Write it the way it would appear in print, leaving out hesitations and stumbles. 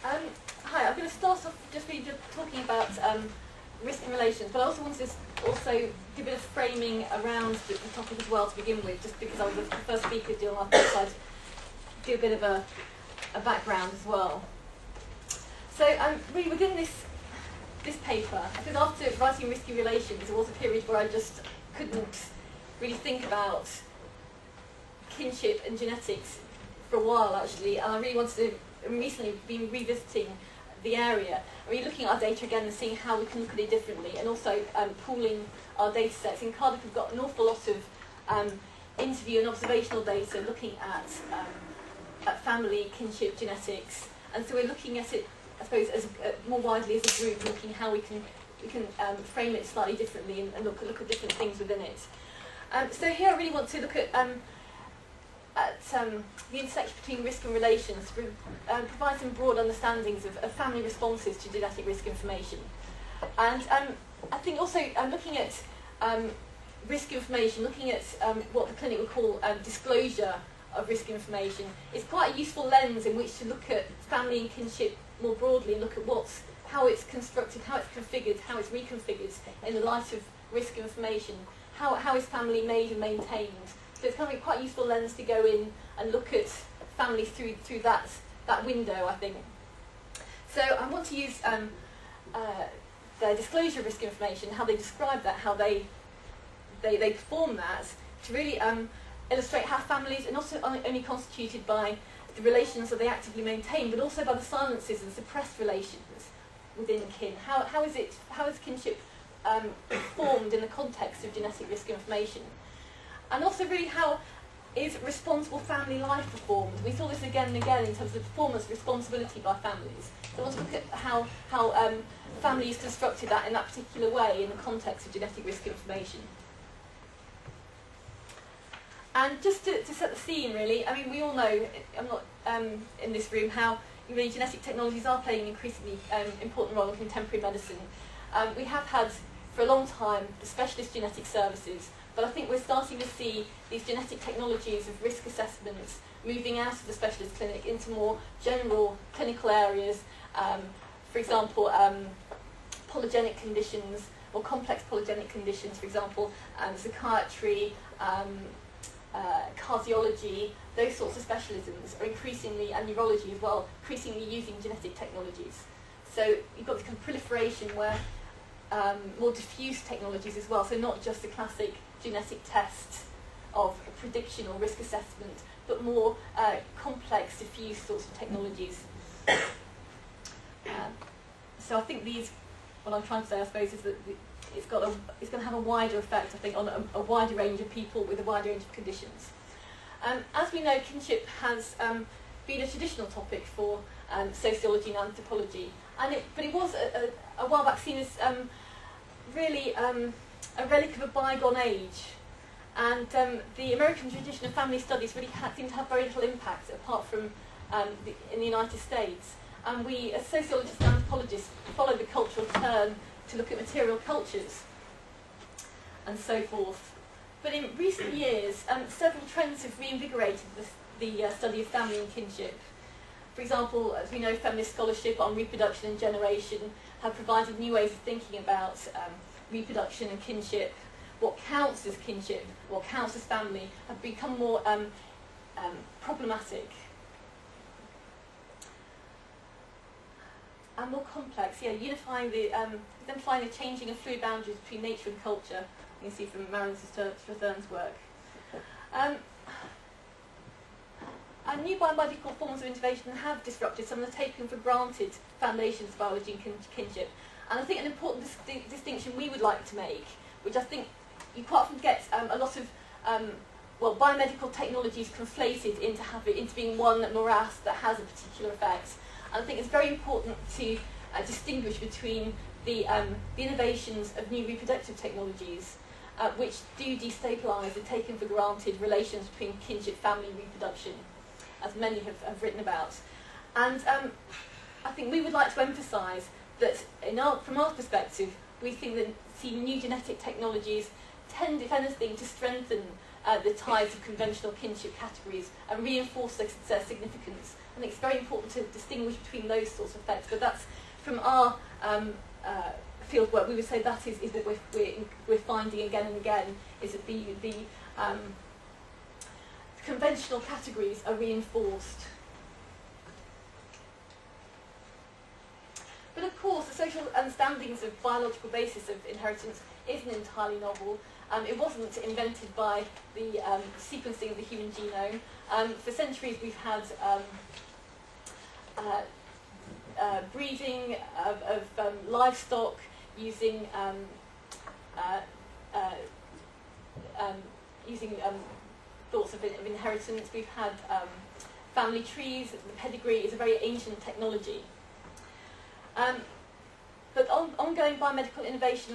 Hi, I'm going to start off just really talking about risk and relations, but I also wanted to also do a bit of framing around the topic as well to begin with, just because I was the first speaker to do on our side, do a bit of a background as well. So really within this paper, because after writing risky relations, there was a period where I just couldn't really think about kinship and genetics for a while actually, and I really wanted to recently been revisiting the area, really looking at our data again and seeing how we can look at it differently, and also pooling our data sets. In Cardiff we've got an awful lot of interview and observational data looking at family, kinship, genetics, and so we're looking at it, I suppose, as more widely as a group, looking how we can frame it slightly differently and look at different things within it. So here I really want to look at the intersection between risk and relations, to provide some broad understandings of family responses to genetic risk information. And I think also looking at risk information, looking at what the clinic would call disclosure of risk information, is quite a useful lens in which to look at family and kinship more broadly and look at how it's constructed, how it's configured, how it's reconfigured in the light of risk information, how is family made and maintained. So it's kind of quite a useful lens to go in and look at families through that window, I think. So I want to use the disclosure of risk information, how they describe that, how they perform that, to really illustrate how families are not only constituted by the relations that they actively maintain, but also by the silences and suppressed relations within kin. How is kinship formed in the context of genetic risk information? And also really how is responsible family life performed? We saw this again and again in terms of performance responsibility by families. So I want to look at how families constructed that in that particular way in the context of genetic risk information. And just to set the scene really, I mean we all know, I'm not in this room, how really genetic technologies are playing an increasingly important role in contemporary medicine. We have had for a long time the specialist genetic services, but I think we're starting to see these genetic technologies of risk assessments moving out of the specialist clinic into more general clinical areas. For example, polygenic conditions or complex polygenic conditions, for example, psychiatry, cardiology, those sorts of specialisms are increasingly, and neurology as well, increasingly using genetic technologies. So you've got this kind of proliferation where more diffuse technologies as well, so not just the classic genetic test of prediction or risk assessment, but more complex, diffuse sorts of technologies. So I think what I'm trying to say, I suppose, is that it's going to have a wider effect, I think, on a wider range of people with a wider range of conditions. As we know, kinship has been a traditional topic for sociology and anthropology, but it was a while back seen as really a relic of a bygone age, and the American tradition of family studies really seemed to have very little impact apart from in the United States. And we, as sociologists and anthropologists, follow the cultural turn to look at material cultures and so forth. But in recent years, several trends have reinvigorated the study of family and kinship. For example, as we know, feminist scholarship on reproduction and generation have provided new ways of thinking about reproduction and kinship. What counts as kinship, what counts as family, have become more problematic and more complex. Yeah, unifying identifying the changing and fluid boundaries between nature and culture. You can see from Marion Strathern's work. And new biomedical forms of intervention have disrupted some of the taken for granted foundations of biology and kinship. And I think an important distinction we would like to make, which I think you quite often get a lot of biomedical technologies conflated into being one morass that has a particular effect. And I think it's very important to distinguish between the innovations of new reproductive technologies, which do destabilise the taken for granted relations between kinship, family, and reproduction, as many have written about. And I think we would like to emphasise that from our perspective, we think that new genetic technologies tend, if anything, to strengthen the ties of conventional kinship categories and reinforce their significance I think it's very important to distinguish between those sorts of effects, but that's from our field work. We would say that is what we're finding again and again, is that the conventional categories are reinforced. But of course, the social understandings of biological basis of inheritance isn't entirely novel. It wasn't invented by the sequencing of the human genome. For centuries we've had breeding of livestock using thoughts of inheritance. We've had family trees. The pedigree is a very ancient technology. But ongoing biomedical innovation